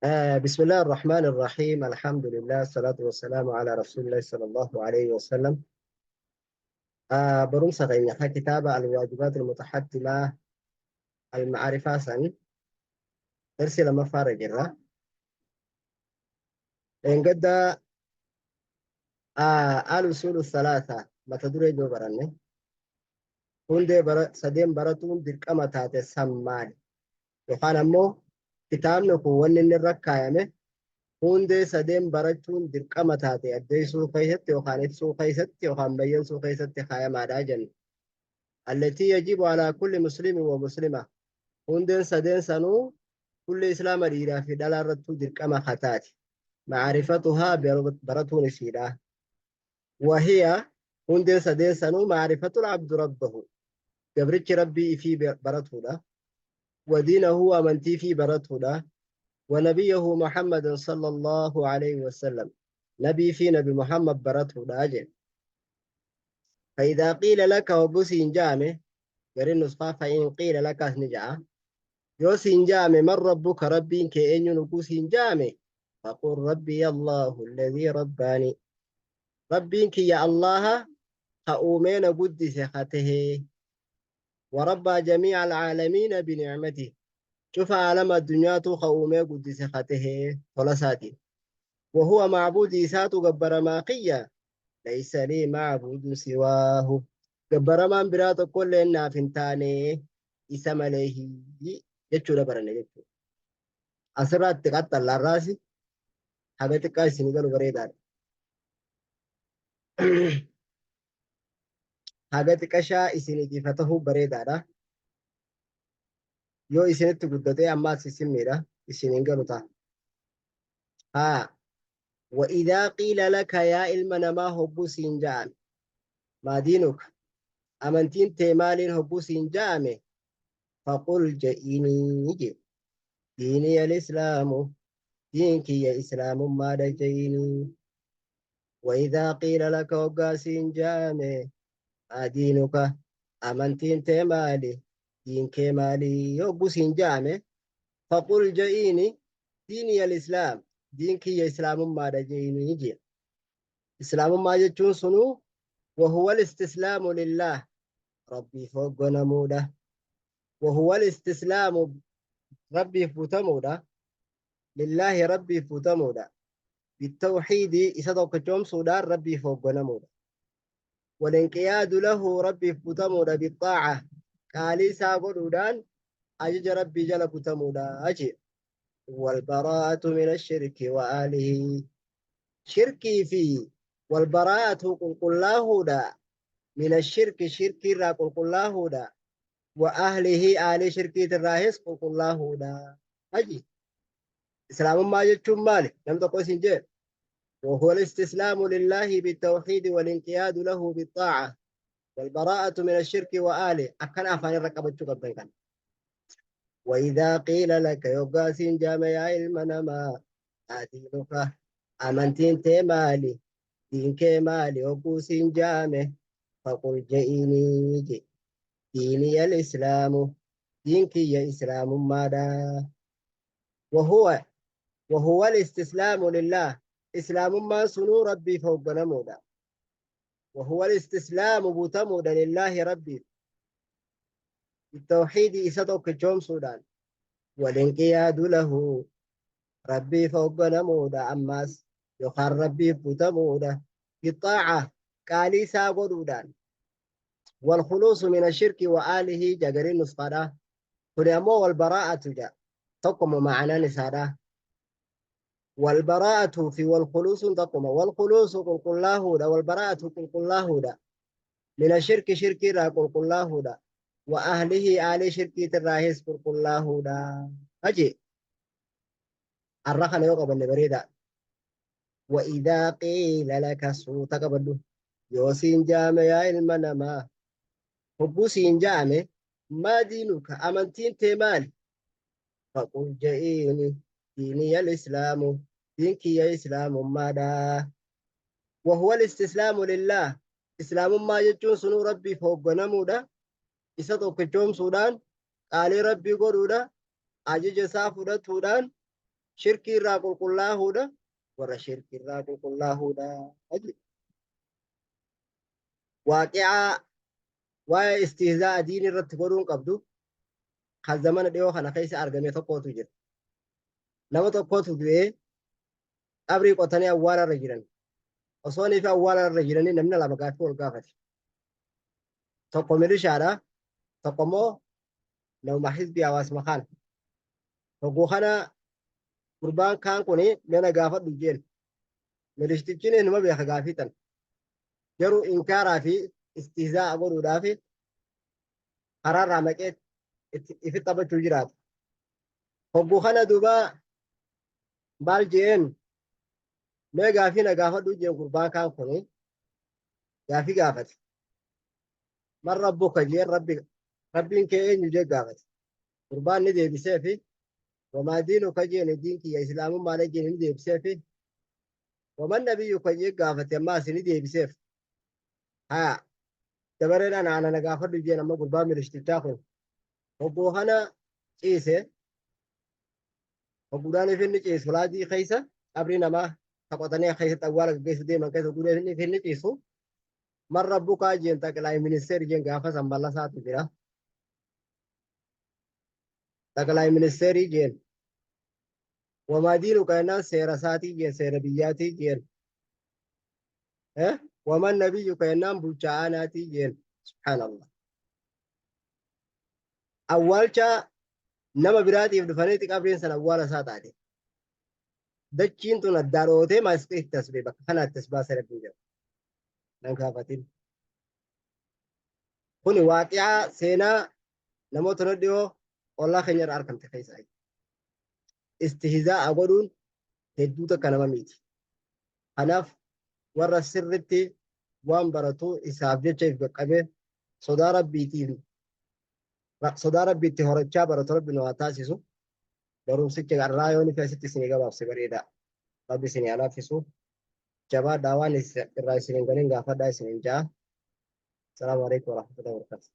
بسم الله الرحمن الرحيم. الحمد لله، الصلاة والسلام على رسول الله صلى الله عليه وسلم. برمسة غيني كتاب الواجبات المتحتمة المعرفة سن ارسل ما فارج الرا إن قد الأصول الثلاثة ما تدري جو برني هندي سدين براتون ديك أما تاتي سمان يقال أمو كتابنا كون الركايمه hundee sadeen barachuun dirqama taate addeessuu keessatti yookaan ibsuu keessatti yookaan bayyansuu keessatti kaayamaadhaa jenna. Allatii yajibu alaa kulli muslimin wa muslima. Hundeen sadeen sanuu kulli islaama dhiiraa fi dhalaa irrattuu dirqama kataati. Macrifatuhaa baratuun isiidha. Wahiya hundeen sadeen sanuu macrifatul abdu rabbahu. Gabrichi rabbii fi baratuudha. Wadiinahu amantii fi baratuudha. ونبيه محمد صلى الله عليه وسلم نبي في نبي محمد برته داجن. فإذا قيل لك وبسين جامه قرن نسخة فإن قيل لك نجا يوسين جامه من ربك ربي كأن نقوسين جامه فقل ربي الله الذي رباني ربي يا الله خأومين قدس خته وربى جميع العالمين بنعمته. شوف عالم الدنيا خأومين قدس خته ثلاثاتي وهو معبود إساتو قبر ماقيا ليس لي معبود سواه قبر ما برات كل إنا فنتاني إسم عليه جتشو لبرنا جتشو أسرات تقطع الراسي حاجتك كايسيني قالوا بريدار حاجتك كشا إسيني تفتحوا بريدار يو إسيني تقدتي أما سيسميرا إسيني قالوا تا ها. وإذا قيل لك يا علمنا ما هو سنجان ما دينك أمنتين تيمالين هبو سنجامي فقل جئيني ديني الإسلام دينك يا إسلام ما دجيني. وإذا قيل لك وقا سنجامي ما دينك أمنتين تيمالي دينك مالي يوبو سنجامي فقل جئيني ديني الإسلام دينك يا إسلام ما دجيني جي. إسلام ما جتشون سنو وهو الاستسلام لله ربي فوق نموده. وهو الاستسلام ربي فوتموده لله ربي فوتموده بالتوحيد إسدوك جوم سودان ربي فوق نموده. والانقياد له ربي فوتموده بالطاعة قالي سابودان أجج ربي جل فوتموده أجي. والبراءة من الشرك وآله شركي فيه والبراءة قل الله دا من الشرك شركي را قل الله دا وأهله آل شركي الراهس قل الله دا أجي. إسلام ما يجتم مالك لم تقل سنجير. وهو الاستسلام لله بالتوحيد والانقياد له بالطاعة والبراءة من الشرك وآله أكن أفاني الرقبة تقبل. وإذا قيل لك يقاس جامع علمنا ما دينك أمنتين تمالي دينك مالي وقوس جامع فقل جئيني ديني الإسلام دينك يا إسلام ماذا. وهو الاستسلام لله إسلام ما سنو ربي فوق نمودا. وهو الاستسلام بوتمودا لله ربي بالتوحيد إسدوك جوم سودان والانقياد له ربي فوق نمودا أماس يخار ربي بوتمودا بالطاعة قالي ساقودان. والخلوص من الشرك وآله جاقرين نسخدا هنمو والبراءة جاء تقم معنا نسادا. والبراءة في والخلوص تقوم والخلوص قل الله دا والبراءة قل الله دا من الشرك شرك را قل الله دا وأهله آل شرك تراهس قل الله دا أجي الرخن يوقف النبريدا. وإذا قيل لك سوء تقبل يوسين جامع يا المنما حبوسين جامع ما دينك أمنتين تمال فقل جئيني ديني الإسلام دينك يا إسلام ماذا. وهو الاستسلام لله إسلام ما يجون سنو ربي فوق نمودا إساتو كجوم سودان قال ربي قرودا أجج سافرة تودان shirkii irraa qulqullaahuudha warra shirkii irraa qulqullaahuudha ajli waaqi'aa waa'ee istihzaa diin irratti godhuun qabdu kan zamana dhiyoo kana keessa argame tokkootu jira nama tokkootu du'ee qabrii qotanii awwaala irra jiran osoo niif awwaala irra jiranii namni lama gaaffii wal gaafate tokko milishaadha tokko immoo nama hizbii hawaasuma kana hogguu kana gurbaan kaan kuni mena gaafadhu jeen milishtichini numa beeka gaafii tan garuu inkaaraa fi istihzaa godhuudhaaf karaarraa maqee ifi taphachuu jiraata hogguu kana duuba maal jeen mee gaafii na gaafadhu jeen gurbaan kaan kuni gaafii gaafate man rabbuka jeen rabbiin kee eenyu jee gaafate gurbaan ni deebisee fi wamaa diinuka jeen diin kiyya islaamummaa jeen ni deebisee fi waman nabiyyuka jee gaafate ammaas ni deebiseef haa dabareedhaan ana na gaafadhu jeen amma gurbaan milishtichaa kun hogguu kana ciise hogguudhaan ifinni ciisu laajii keessa qabrii namaa taqotanii keessatti awwaala gaggeessu deeman keessa hogguudhaan ifinni ciisu man rabbukaa jeen xaqilaayi ministeeri jeen gaafa sanballa isaatu jira xaqilaayi ministeerii jeen wamaa diinuka jennaan seera isaatii jeen seera biyyaatii jeen waman nabiyyuka jennaan bulchaa aanaatii jeen subhaanallah awwaalcha nama biraatiif dhufaniiti qabriin san awwaala isaa taate dachiin tun addaan ootee maasiqiitti as bee bakka kanaatti as baasa rabbiin jedhu nan gaafatin kuni waaqi'aa seenaa namoota nu dhiyoo ollaa keenya irraa argamte keessaa istihzaa godhuun hedduu takka nama miti kanaaf warra sirritti waan baratu isaaf jecha if qaqqabee sodaa rabbiitti horachaa baratu rabbi nu haa taasisu barumsicha irraa yoo ni keessatti isinii gabaabse bareeda rabbi isinii haa laaffisu jabaa daawaan irraa isiniin galiin gaafadhaa isiniin ja'a. Salaamu alaikum warahmatullahi wabarakatuh.